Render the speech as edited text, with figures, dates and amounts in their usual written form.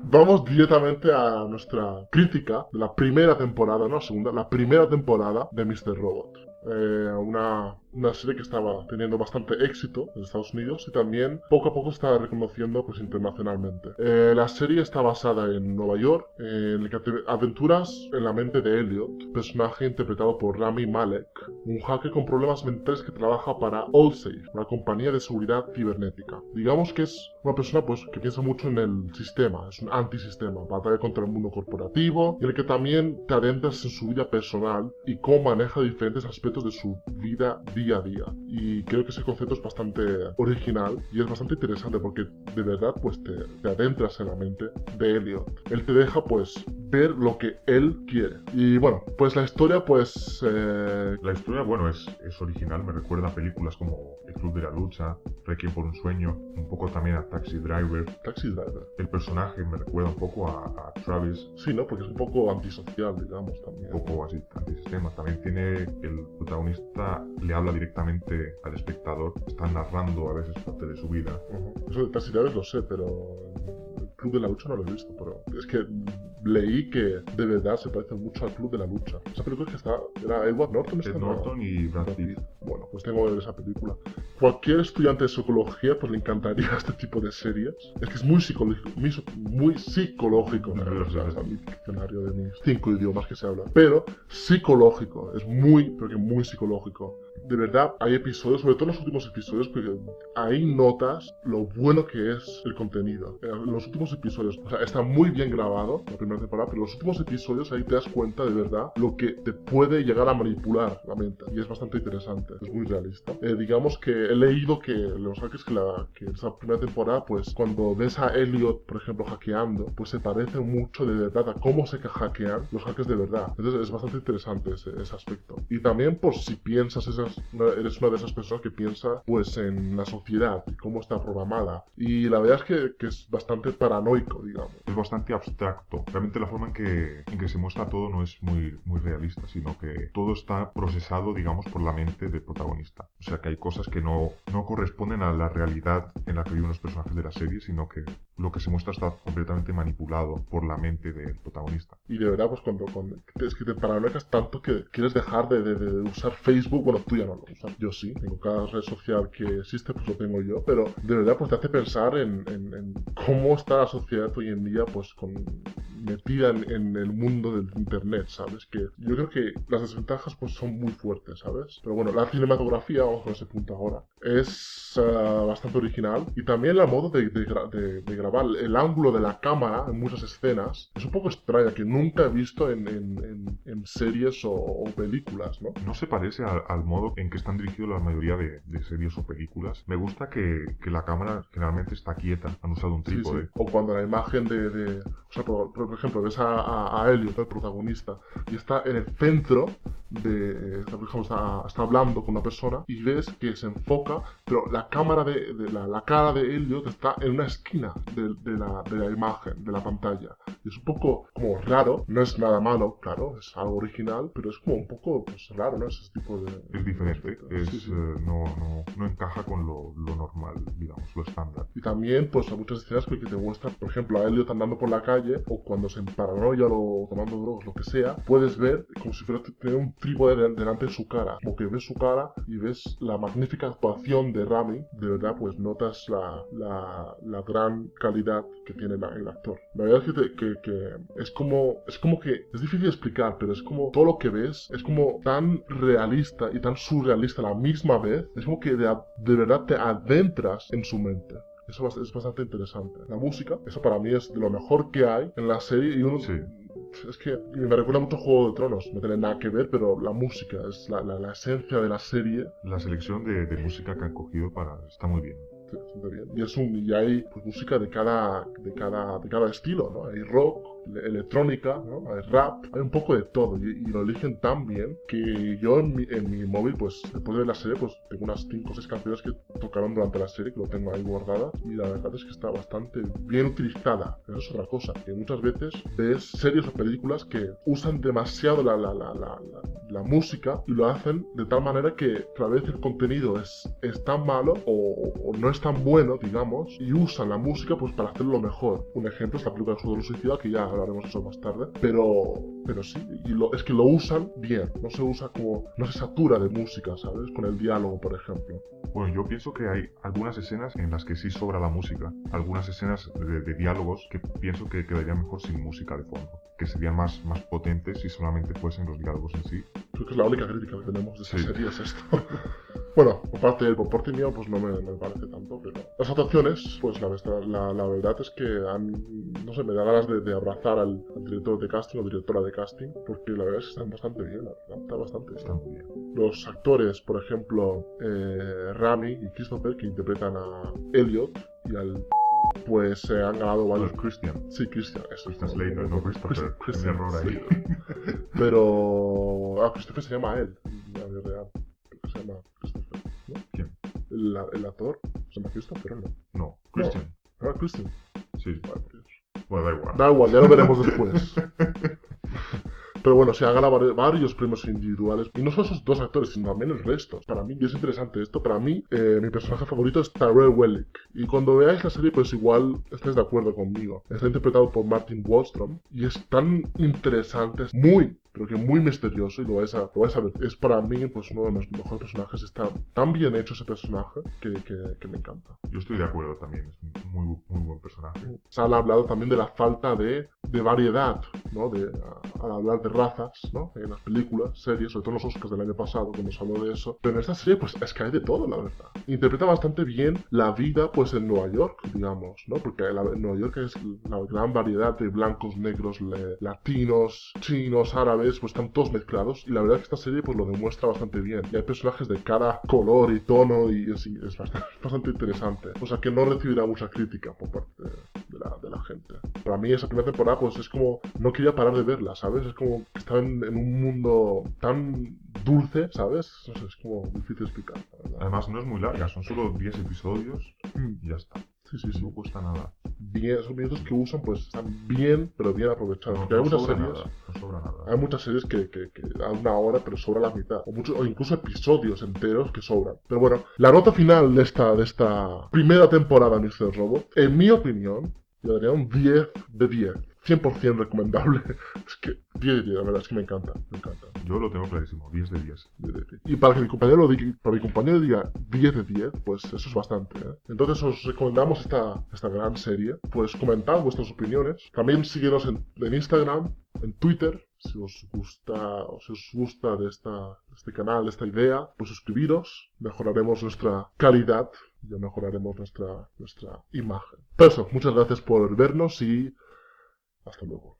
Vamos directamente a nuestra crítica de la primera temporada, no la segunda, la primera temporada de Mr. Robot. Una serie que estaba teniendo bastante éxito en Estados Unidos y también poco a poco se estaba reconociendo pues, internacionalmente. La serie está basada en Nueva York, en el que aventuras en la mente de Elliot, personaje interpretado por Rami Malek, un hacker con problemas mentales que trabaja para Allsafe, una compañía de seguridad cibernética. Digamos que es una persona pues, que piensa mucho en el sistema, es un antisistema, batalla contra el mundo corporativo, y en el que también te adentras en su vida personal y cómo maneja diferentes aspectos de su vida día a día. Y creo que ese concepto es bastante original y es bastante interesante porque de verdad pues te adentras en la mente de Elliot. Él te deja pues ver lo que él quiere. Y bueno, pues la historia pues... La historia, bueno, es original, me recuerda a películas como El Club de la Lucha, Requiem por un Sueño, un poco también a Taxi Driver. Taxi Driver. El personaje me recuerda un poco a Travis. Sí, ¿no? Porque es un poco antisocial, digamos, también. Un poco así, antisistema. También tiene, el protagonista le habla directamente al espectador, está narrando a veces parte de su vida. Eso de Taxi Driver lo sé, pero el Club de la Lucha no lo he visto, pero es que leí que de verdad se parece mucho al Club de la Lucha. Esa película que era Edward Norton. Ed Norton y Brad Pitt. Bueno, pues tengo que ver esa película. Cualquier estudiante de psicología pues le encantaría este tipo de series. Es que es muy psicológico, muy psicológico. Es mi diccionario de mis 5 idiomas que se hablan. Pero psicológico, es muy, pero que muy psicológico. De verdad, hay episodios, sobre todo en los últimos episodios, porque ahí notas lo bueno que es el contenido. En los últimos episodios, o sea, está muy bien grabado la primera temporada, pero en los últimos episodios ahí te das cuenta de verdad lo que te puede llegar a manipular la mente. Y es bastante interesante, es muy realista. Digamos que he leído que los hackers que esa primera temporada, pues cuando ves a Elliot, por ejemplo, hackeando, pues se parece mucho de verdad a cómo se hackean los hackers de verdad. Entonces es bastante interesante ese aspecto. Y también, por si piensas, eres una de esas personas que piensa pues en la sociedad y cómo está programada. Y la verdad es que es bastante paranoico, digamos. Es bastante abstracto. Realmente la forma en que se muestra todo no es muy realista, sino que todo está procesado, digamos, por la mente del protagonista. O sea que hay cosas que no corresponden a la realidad en la que viven los personajes de la serie, sino que lo que se muestra está completamente manipulado por la mente del protagonista. Y de verdad, pues cuando es que te paranoicas tanto que quieres dejar de usar Facebook. Bueno, tú ya no lo usas, yo sí. Tengo cada red social que existe, pues lo tengo yo. Pero de verdad, pues te hace pensar en cómo está la sociedad hoy en día, pues metida en el mundo del internet, ¿sabes? Que yo creo que las desventajas pues son muy fuertes, ¿sabes? Pero bueno, la cinematografía, vamos con ese punto ahora, es bastante original. Y también la modo de grabar, el ángulo de la cámara en muchas escenas es un poco extraña, que nunca he visto en series o películas, ¿no? No se parece al modo en que están dirigidos la mayoría de series o películas. Me gusta que la cámara generalmente está quieta, han usado un trípode. Sí. O cuando la imagen o sea, por ejemplo, ves a Elliot, el protagonista, y está en el centro por ejemplo, está hablando con una persona y ves que se enfoca, pero la cámara la cara de Elliot está en una esquina de la imagen, de la pantalla. Y es un poco como raro, no es nada malo, claro, es algo original, pero es como un poco pues, raro, ¿no? Ese tipo de... Es diferente, Sí. no encaja con lo normal, digamos, lo estándar. Y también, pues, hay muchas escenas que te muestran, por ejemplo, a Elliot andando por la calle, o cuando se paranoia o tomando drogas, lo que sea, puedes ver como si fuera tener un trípode delante de su cara. Como que ves su cara y ves la magnífica actuación de Rami, de verdad, pues notas la gran calidad que tiene el actor. La verdad es que es como que, es difícil de explicar, pero es como todo lo que ves, es como tan realista y tan surrealista a la misma vez, es como que de verdad te adentras en su mente. Eso es bastante interesante. La música, eso para mí es de lo mejor que hay en la serie y uno... Sí. Es que me recuerda mucho a Juego de Tronos, no tiene nada que ver, pero la música es la esencia de la serie. La selección de música que han cogido está muy bien. Sí, bastante bien. Y hay pues, música de cada estilo, ¿no? Hay rock, electrónica, ¿no? Hay rap, hay un poco de todo y lo eligen tan bien que yo en mi móvil, pues después de la serie, pues tengo unas 5 o 6 canciones que tocaron durante la serie, que lo tengo ahí guardada y la verdad es que está bastante bien utilizada. Eso es otra cosa, que muchas veces ves series o películas que usan demasiado la música y lo hacen de tal manera que a vez el contenido es tan malo o no es tan bueno, digamos, y usan la música pues para hacerlo mejor. Un ejemplo es la película de Escuadrón Suicida, que ya hablaremos de eso más tarde, pero sí, es que lo usan bien, no se usa como, no se satura de música, ¿sabes? Con el diálogo, por ejemplo. Bueno, yo pienso que hay algunas escenas en las que sí sobra la música, algunas escenas de diálogos que pienso que quedarían mejor sin música de fondo, que serían más potentes si solamente fuesen los diálogos en sí. Creo que es la única crítica que tenemos de esta serie, es esto. Bueno, por parte mía, pues no me parece tanto, pero las actuaciones, pues la verdad es que no sé, me da ganas de abrazar al director de casting o directora de casting, porque la verdad es que están bastante bien, la verdad, está muy bien. Los actores, por ejemplo, Rami y Christopher, que interpretan a Elliot y al... pues se han ganado varios... Christian. Sí, Christian, eso. Christian Slater, no Christopher. Es un error ahí. Pero... Christopher se llama él, en la vida real. Se llama Christopher, ¿no? ¿Quién? El actor se llama Christopher, ¿no? No, Christian. No, Christian. Sí. Vale, por Dios. Bueno, da igual. Da igual, ya lo veremos después. Pero bueno, se han ganado varios premios individuales. Y no solo esos 2 actores, sino también el resto. Para mí, y es interesante esto, para mí, mi personaje favorito es Tyrell Wellick. Y cuando veáis la serie, pues igual estáis de acuerdo conmigo. Está interpretado por Martin Wallstrom. Y es tan interesante, es pero que muy misterioso, y lo vais a ver. Es para mí, pues, uno de los mejores personajes. Está tan bien hecho ese personaje que me encanta. Yo estoy de acuerdo también, es un muy buen personaje. Se han hablado también de la falta de variedad, ¿no? Al hablar de razas, ¿no? En las películas, series, sobre todo en los Oscars del año pasado, cuando se habló de eso. Pero en esta serie, pues, es que hay de todo, la verdad. Interpreta bastante bien la vida, pues, en Nueva York, digamos, ¿no? Porque en Nueva York es la gran variedad de blancos, negros, latinos, chinos, árabes, pues están todos mezclados, y la verdad es que esta serie pues lo demuestra bastante bien, y hay personajes de cada color y tono, y es bastante interesante, o sea que no recibirá mucha crítica por parte de la gente. Para mí esa primera temporada pues es como, no quería parar de verla, ¿sabes? Es como que estaba en un mundo tan dulce, ¿sabes? No sé, es como difícil explicar, la verdad. Además no es muy larga, son solo 10 episodios y ya está. Sí. No cuesta nada. Bien, esos minutos que usan pues están bien, pero bien aprovechados. Porque hay muchas series, no sobra nada. hay muchas series que a 1 hora pero sobra la mitad. O incluso episodios enteros que sobran. Pero bueno, la nota final de esta primera temporada de Mr. Robot, en mi opinión, yo daría un 10 de 10. 100% recomendable. Es que 10 de 10, la verdad es que me encanta. Yo lo tengo clarísimo, 10 de 10. Y para que mi compañero diga 10 de 10, pues eso es bastante, ¿eh? Entonces os recomendamos esta gran serie. Pues comentad vuestras opiniones. También síguenos en Instagram, en Twitter. Si os gusta de este canal, de esta idea, pues suscribiros. Mejoraremos nuestra calidad. Ya mejoraremos nuestra imagen. Pero eso, muchas gracias por vernos y hasta luego.